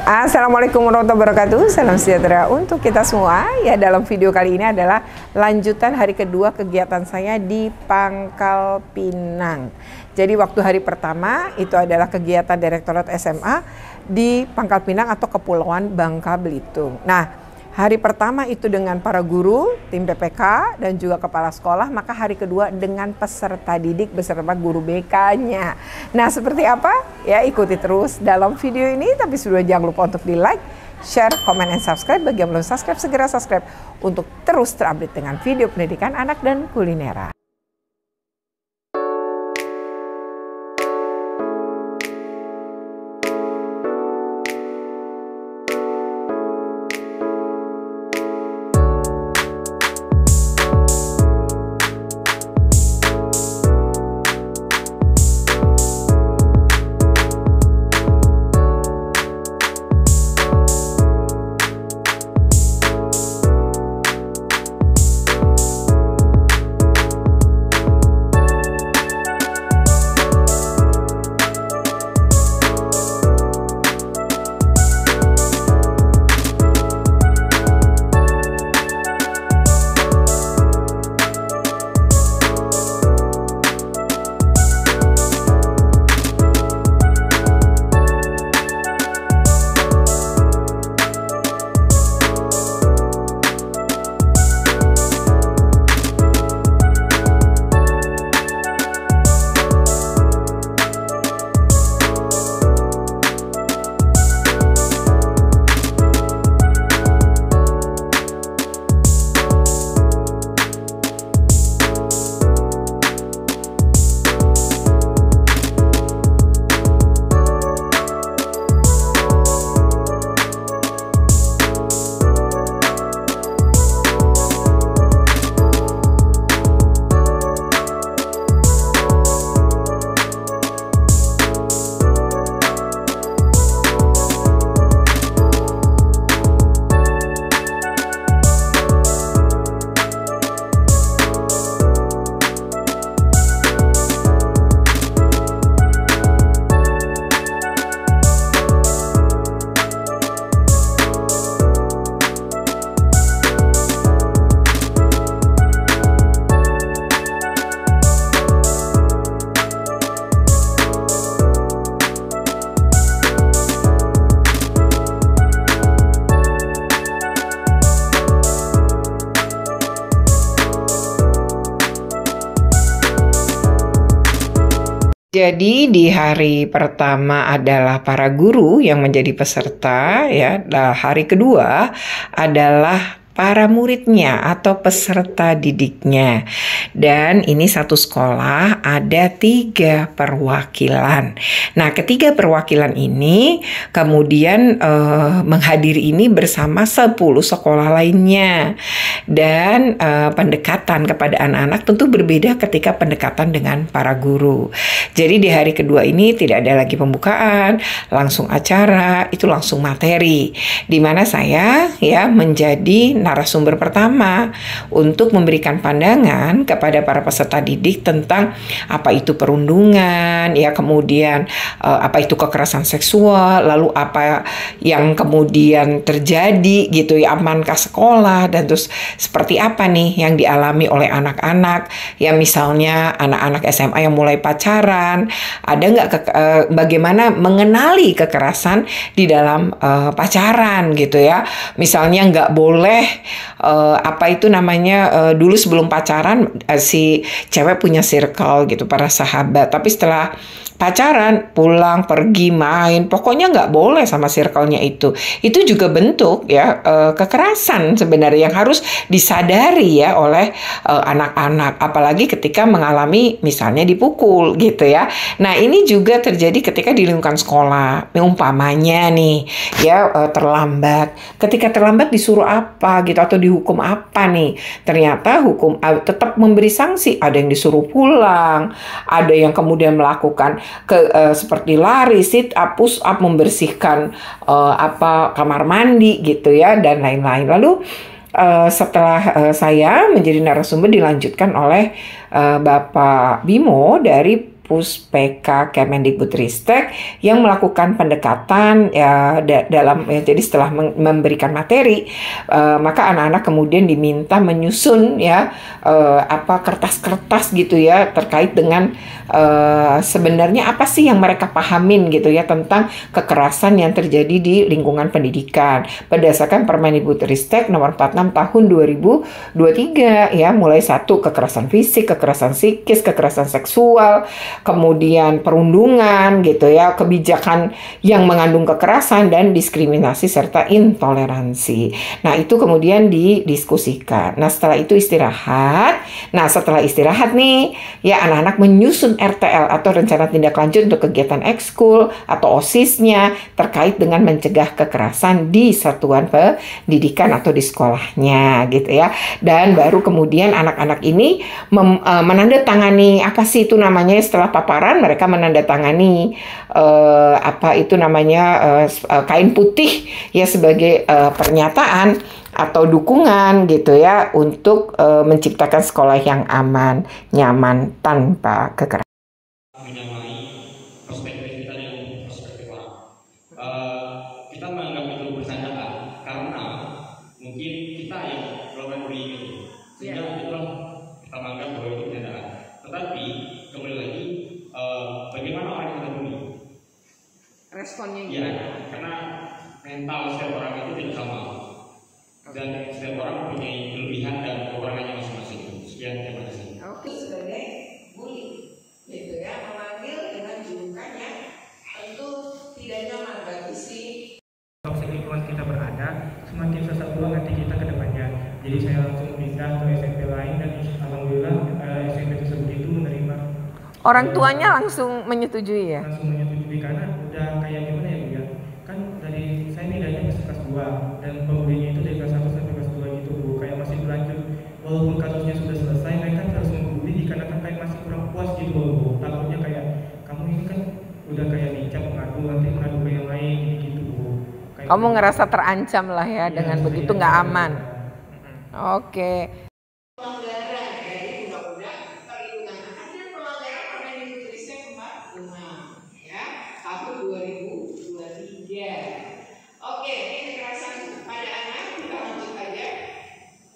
Assalamualaikum warahmatullahi wabarakatuh. Salam sejahtera untuk kita semua. Ya, dalam video kali ini adalah lanjutan hari kedua kegiatan saya di Pangkal Pinang. Jadi waktu hari pertama itu adalah kegiatan Direktorat SMA di Pangkal Pinang atau Kepulauan Bangka Belitung. Nah, hari pertama itu dengan para guru, tim PPK, dan juga kepala sekolah. Maka hari kedua dengan peserta didik beserta guru BK-nya. Nah, seperti apa? Ya, ikuti terus dalam video ini. Tapi sebelumnya jangan lupa untuk di like, share, comment, and subscribe. Bagi yang belum subscribe, segera subscribe untuk terus terupdate dengan video pendidikan anak dan kulineran. Jadi di hari pertama adalah para guru yang menjadi peserta, ya. Nah, hari kedua adalah para muridnya atau peserta didiknya. Dan ini satu sekolah ada 3 perwakilan. Nah, ketiga perwakilan ini kemudian menghadiri ini bersama 10 sekolah lainnya. Dan pendekatan kepada anak-anak tentu berbeda ketika pendekatan dengan para guru. Jadi di hari kedua ini tidak ada lagi pembukaan, langsung acara, itu langsung materi. Di mana saya ya menjadi narasumber pertama untuk memberikan pandangan kepada para peserta didik tentang apa itu perundungan, ya, kemudian apa itu kekerasan seksual, lalu apa yang kemudian terjadi gitu ya, amankah sekolah, dan terus seperti apa nih yang dialami oleh anak-anak, ya, misalnya anak-anak SMA yang mulai pacaran, ada nggak bagaimana mengenali kekerasan di dalam pacaran gitu ya, misalnya nggak boleh apa itu namanya dulu sebelum pacaran si cewek punya circle gitu, para sahabat, tapi setelah pacaran pulang pergi main, pokoknya nggak boleh sama circle-nya itu juga bentuk ya kekerasan sebenarnya yang harus disadari ya oleh anak-anak, apalagi ketika mengalami misalnya dipukul gitu ya. Nah, ini juga terjadi ketika di lingkungan sekolah, umpamanya nih ya terlambat, ketika terlambat disuruh apa gitu atau dihukum apa nih, ternyata hukum tetap memberi sanksi, ada yang disuruh pulang, ada yang kemudian melakukan seperti lari, sit up, push up, membersihkan kamar mandi gitu ya, dan lain-lain. Lalu setelah saya menjadi narasumber dilanjutkan oleh Bapak Bimo dari Puspeka Kemendikbudristek yang melakukan pendekatan ya dalam ya, jadi setelah memberikan materi maka anak-anak kemudian diminta menyusun ya apa kertas-kertas gitu ya terkait dengan sebenarnya apa sih yang mereka pahamin gitu ya tentang kekerasan yang terjadi di lingkungan pendidikan berdasarkan Permendikbudristek nomor 46 tahun 2023 ya, mulai satu kekerasan fisik, kekerasan psikis, kekerasan seksual, kemudian perundungan gitu ya, kebijakan yang mengandung kekerasan dan diskriminasi serta intoleransi. Nah, itu kemudian didiskusikan. Nah, setelah itu istirahat. Nah, setelah istirahat nih, ya anak-anak menyusun RTL atau rencana tindak lanjut untuk kegiatan ekskul atau OSIS-nya terkait dengan mencegah kekerasan di satuan pendidikan atau di sekolahnya gitu ya. Dan baru kemudian anak-anak ini menandatangani apa sih itu namanya setelah paparan mereka menandatangani apa itu namanya kain putih ya sebagai pernyataan atau dukungan gitu ya untuk menciptakan sekolah yang aman, nyaman tanpa kekerasan. Menyamai perspektif kita dengan perspektif orang. Kita menganggap itu bercandaan karena mungkin kita yang melakukan bullying itu, sehingga itulah kita menganggap bahwa itu bercandaan. Tetapi kembali lagi, bagaimana orang yang kita bully? Responnya ya, karena mental setiap orang itu tidak sama dan setiap orang mempunyai kelebihan dan kekurangannya masing-masing. Sekian, terima kasih. Oke, sebagai bully gitu ya, memanggil dengan julukan yang tentu tidak nyaman bagi si toksik lingkungan kita berada, semakin seseru nanti kita ke depannya. Jadi saya langsung pindah ke SMP lain dan alhamdulillah SMP tersebut itu menerima. Orang tuanya langsung menyetujui ya? Langsung menyetujui karena udah kayak gimana ya Bu ya? Kan dari saya pindahnya ke kelas 2 dan pembulinya itu dari kelas 1 sampai kelas 2 gitu Bu. Kayak masih berlanjut. Walaupun kasusnya sudah selesai, mereka terus membuli dikarenakan kayak masih kurang puas gitu Bu. Takutnya kayak kamu ini kan udah kayak dicap mengadu, nanti mengadu ke yang lain gitu Bu. Kayak Kamu gitu. ngerasa terancam lah ya, dengan begitu nggak aman. Oke. pelanggaran dari undang-undang perlindungan anak dan pelanggaran Permendikbudristek 46 ya tahun 2023. Oke, ini kekerasan pada anak kita lanjut aja.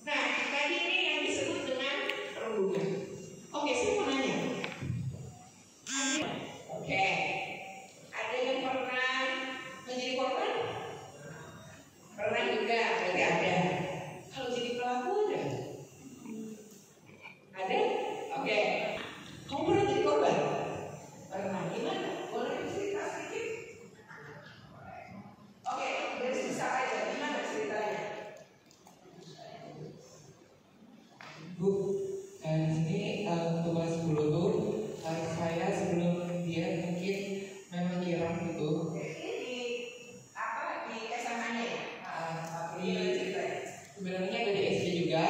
Nah, tadi ini yang disebut dengan perundungan. Oke, saya mau nanya. Oke, ada yang pernah menjadi korban? Pernah juga, berarti ada. Kalau jadi pelaku ada? Ada? Oke. Kamu pernah jadi korban? Pernah. Gimana? Boleh cerita sedikit? Oke, dari sisa aja. Gimana ceritanya? Bu, ini tugas dulu tuh saya sebelum dia mungkin memang girang gitu. Ini apa di SMA-nya ya? Di sebenarnya dari SD juga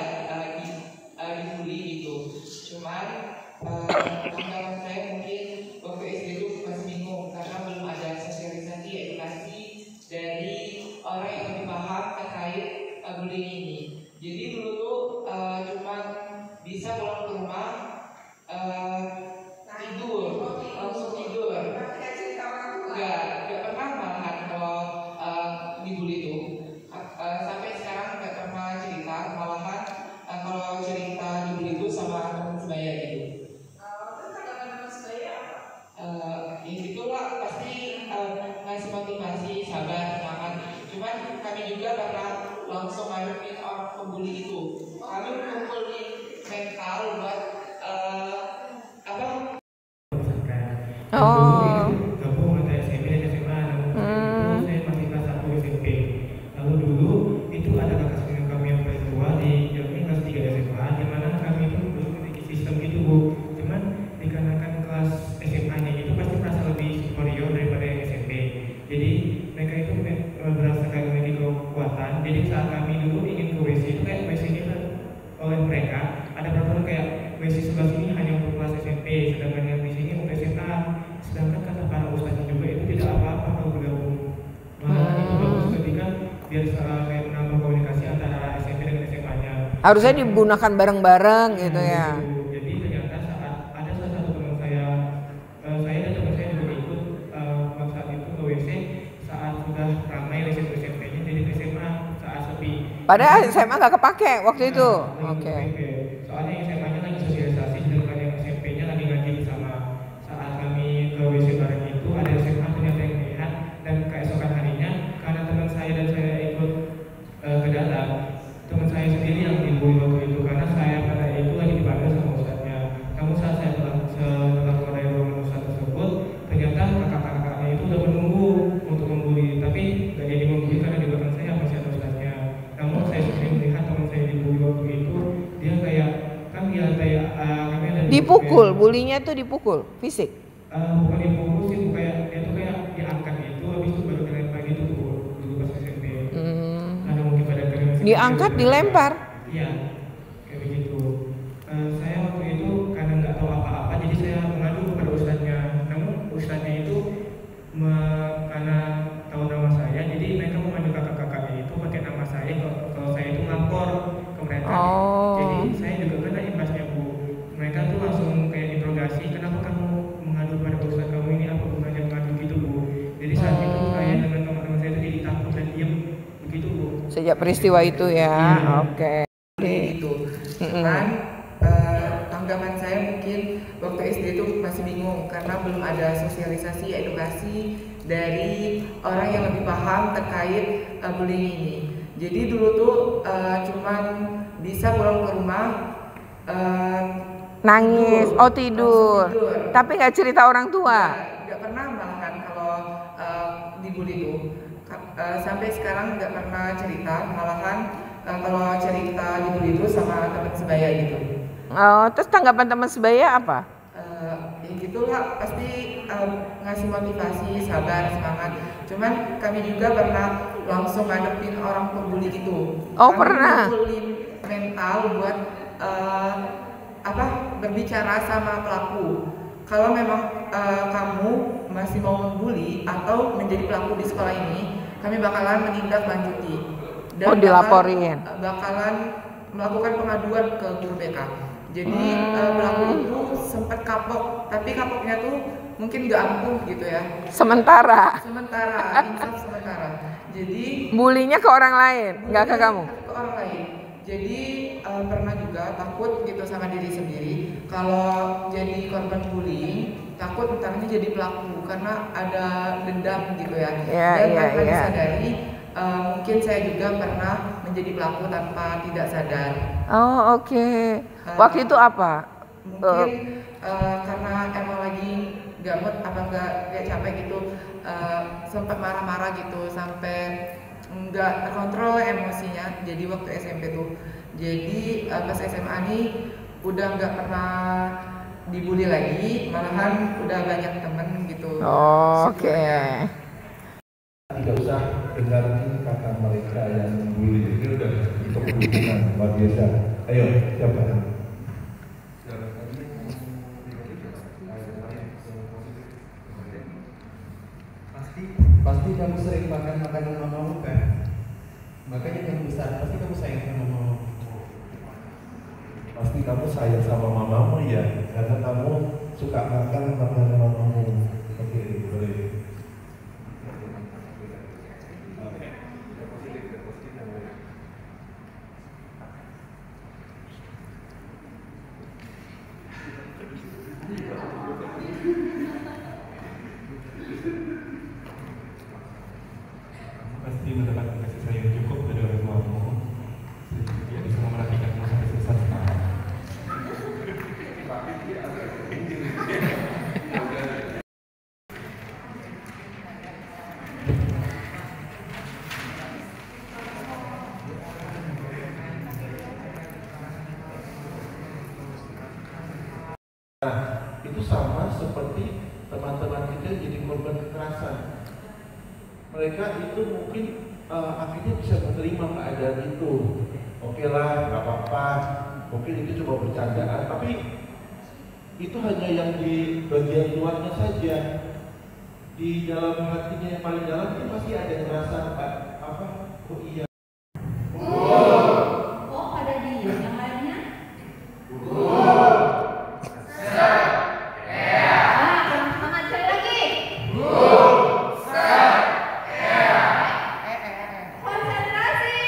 dibully gitu. Cuman tanggapan saya mungkin waktu SD itu masih bingung karena belum ada sosialisasi edukasi dari orang yang lebih paham terkait bullying ini. Jadi dulu tuh cuma bisa pulang ke rumah tidur, langsung tidur. Tapi nggak cerita orang tua. Nggak pernah malahan kalau dibully itu. Sampai sekarang nggak pernah cerita, malahan kalau cerita dibully itu sama teman sebaya gitu. Terus tanggapan sebaya apa? Ya itulah pasti ngasih motivasi, sabar, semangat. Cuman kami juga pernah langsung ngadepin orang pembuli itu. Kami kumpulin mental buat apa? Oh. Gabung antara SMP dan SMA. Dulu saya masih kelas 1 SMP. Lalu dulu itu ada kakak sepupu kami yang paling tua di kelas 3 SMA, di mana kami itu dulu memiliki sistem gitu Bu. Cuman dikarenakan kelas SMA-nya itu pasti merasa lebih superior daripada yang SMP. Jadi mereka itu merasakan memiliki kekuatan. Jadi saat kami dulu ingin ke WC itu kayak WC ini oleh mereka ada peraturan kayak WC sebelah sini hanya untuk kelas SMP, sedangkan yang di sini untuk SMA. Sedangkan kata para ustadz juga itu tidak apa-apa kalau bergabung. Malah itu bagus ketika biar kayak menambah komunikasi antara SMP dengan SMA-nya. Harusnya digunakan bareng-bareng gitu ya. Jadi ternyata saat ada salah satu teman saya Padahal SMA nggak kepake waktu itu. Oke. Soalnya SMA-nya lagi sosialisasi, sedangkan yang SMP-nya lagi ngaji bersama. Saat kami ke WC bareng itu ada SMA ternyata yang melihat, dan keesokan harinya karena teman saya dan saya ikut ke dalam, teman saya sendiri yang dibully waktu itu karena saya pada itu lagi dipanggil sama ustadznya. Namun saat saya setelah keluar dari ruangan ustadz tersebut, ternyata kakak-kakaknya itu udah menunggu untuk membuli, tapi nggak jadi membuli karena di belakang saya masih ada ustadznya. Namun saya sendiri melihat teman saya dibully waktu itu, dia kayak kan dia kayak kami ada Dipukul, bulinya tuh dipukul, fisik. bukan dipukul sih, kayak dia tuh kayak diangkat gitu, habis itu baru dilempar gitu tuh dulu pas SMP. Karena mungkin pada Diangkat, dilempar. Iya, kayak begitu. Saya waktu itu karena nggak tahu apa-apa, jadi saya mengadu kepada ustadznya. Namun ustadznya itu karena tahu nama saya, jadi mereka memanggil kakak-kakaknya itu pakai nama saya. Kalau saya itu ngapor ke mereka. Jadi saya juga kena imbasnya, Bu. Mereka tuh langsung kayak interogasi, kenapa kamu mengadu pada ustadz kamu ini, apa gunanya mengadu gitu, Bu. Jadi saat itu saya dengan teman-teman saya itu jadi takut dan diam begitu, Bu. Sejak peristiwa itu ya. Oke. Gitu. Cuman tanggapan saya mungkin waktu SD itu masih bingung karena belum ada sosialisasi edukasi dari orang yang lebih paham terkait bullying ini. Jadi dulu tuh cuman bisa pulang ke rumah Nangis, tidur. Tapi nggak cerita orang tua. Nggak pernah malahan kalau dibully itu. Sampai sekarang nggak pernah cerita, malahan kalau cerita dibully itu sama teman sebaya gitu. Terus tanggapan teman sebaya apa? Ya gitulah, pasti ngasih motivasi, sabar, semangat. Cuman kami juga pernah langsung ngadepin orang pembuli gitu. Kami Pernah. ngumpulin mental buat berbicara sama pelaku. Kalau memang kamu masih mau membuli atau menjadi pelaku di sekolah ini, kami bakalan menindaklanjuti dan dilaporin. bakalan melakukan pengaduan ke guru BK. Jadi pelaku itu sempat kapok, tapi kapoknya tuh mungkin nggak ampuh gitu ya. Sementara. Insaf sementara. Jadi Bulinya ke orang lain, nggak ke kamu? Ke orang lain. Jadi pernah juga takut gitu sama diri sendiri kalau jadi korban bullying, takut ntarnya jadi pelaku karena ada dendam gitu ya. Dan tanpa disadari mungkin saya juga pernah menjadi pelaku tanpa tidak sadar. Oke. Waktu itu apa? Mungkin karena emang lagi nggak mood apa nggak capek gitu, sempat marah-marah gitu sampai nggak terkontrol emosinya. Jadi waktu SMP tuh, jadi pas SMA nih udah nggak pernah dibully lagi, malahan udah banyak temen gitu. Oke. Tidak usah dengarkan kata mereka yang membuli, ini udah untuk hubungan luar biasa. Ayo, siapa? Pasti kamu sering makan makanan mamamu kan? Makanya kamu besar, pasti kamu sayang sama mamamu. Pasti kamu sayang sama mamamu ya, karena kamu suka makan makanan mamamu. Oke, boleh. Pasti mendapatkan kasih sayang cukup dari orang tuamu, dia bisa memperhatikanmu sampai sebesar sekarang. Itu sama seperti teman-teman kita jadi korban kekerasan. Mereka itu mungkin akhirnya bisa menerima keadaan itu. Oke lah, nggak apa-apa. Mungkin itu cuma bercandaan, tapi itu hanya yang di bagian luarnya saja. Di dalam hatinya yang paling dalam itu pasti ada yang merasa oh iya. Pada dia yang lainnya? Semangat sekali lagi. Konsentrasi.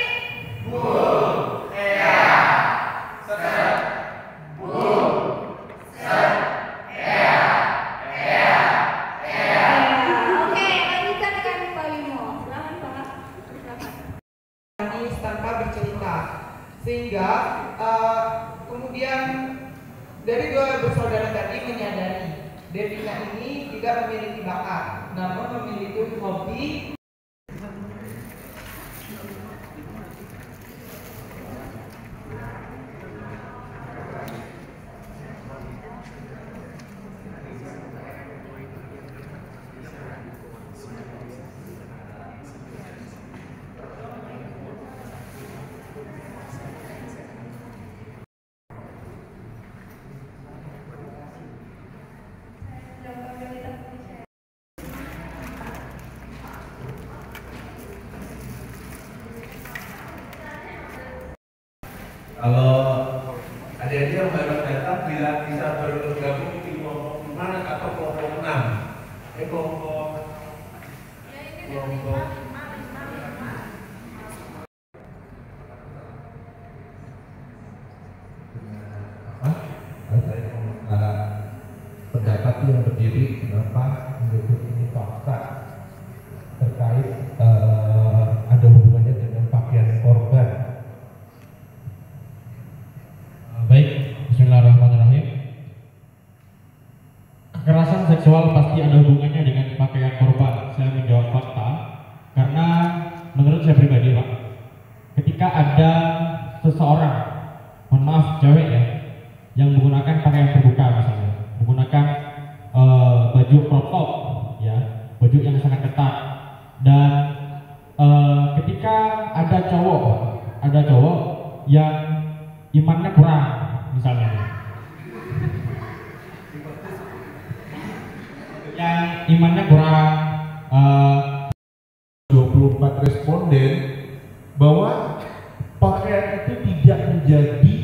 juga memiliki bakat, namun memiliki hobi. Kalau adik-adik yang baru datang bila bisa bergabung di kelompok 5 atau kelompok 6. Kelompok pendapat yang berdiri kenapa menurut ini fakta terkait ada hubungannya dengan pakaian korban. Baik, bismillahirrahmanirrahim. Kekerasan seksual pasti ada hubungannya dengan pakaian korban. Saya menjawab fakta karena menurut saya pribadi, Pak, ketika ada seseorang, mohon maaf cewek ya, yang menggunakan pakaian terbuka misalnya, menggunakan baju crop top, ya, baju yang sangat ketat, dan ketika ada cowok yang imannya kurang misalnya, yang imannya kurang, 24 responden bahwa pakaian itu tidak menjadi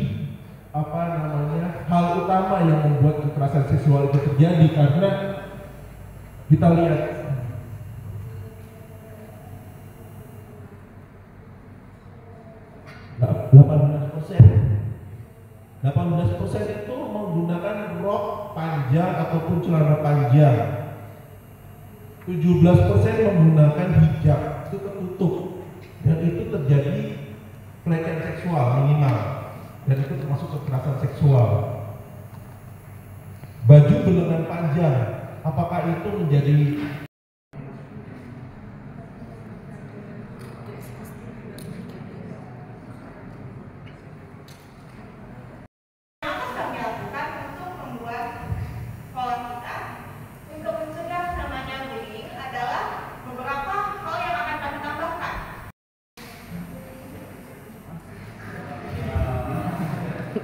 hal utama yang membuat kekerasan seksual itu terjadi, karena kita lihat %18 itu menggunakan rok panjang ataupun celana panjang, 17% menggunakan hijab itu tertutup, dan itu terjadi pelecehan seksual minimal, dan itu termasuk kekerasan seksual. Baju berlengan panjang, apakah itu menjadi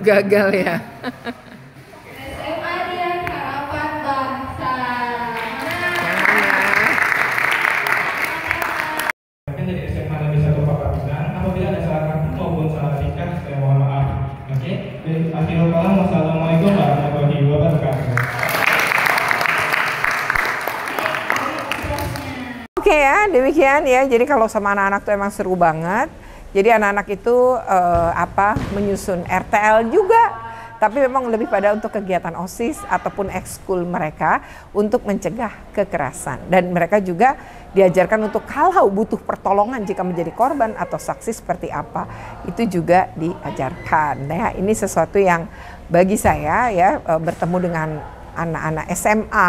gagal ya. SMA Dian Harapan Bangsa. Dari SMA Negeri 1 Papa Pinang, apabila ada salah kata maupun salah tingkah, saya mohon maaf. Oke, dan akhirul kalam, wassalamualaikum warahmatullahi wabarakatuh. Oke ya, demikian ya. Jadi kalau sama anak-anak tuh emang seru banget. Jadi anak-anak itu menyusun RTL juga, tapi memang lebih pada untuk kegiatan OSIS ataupun ekskul mereka untuk mencegah kekerasan. Dan mereka juga diajarkan untuk kalau butuh pertolongan jika menjadi korban atau saksi seperti apa, itu juga diajarkan. Nah, ini sesuatu yang bagi saya ya, bertemu dengan anak-anak SMA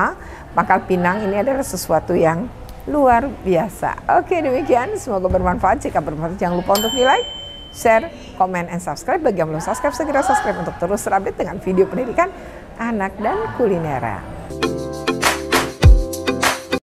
Pangkal Pinang ini adalah sesuatu yang luar biasa. Oke, demikian. Semoga bermanfaat. Jika bermanfaat, jangan lupa untuk di-like, share, komen, and subscribe. Bagi yang belum subscribe, segera subscribe untuk terus terupdate dengan video pendidikan anak dan kulineran.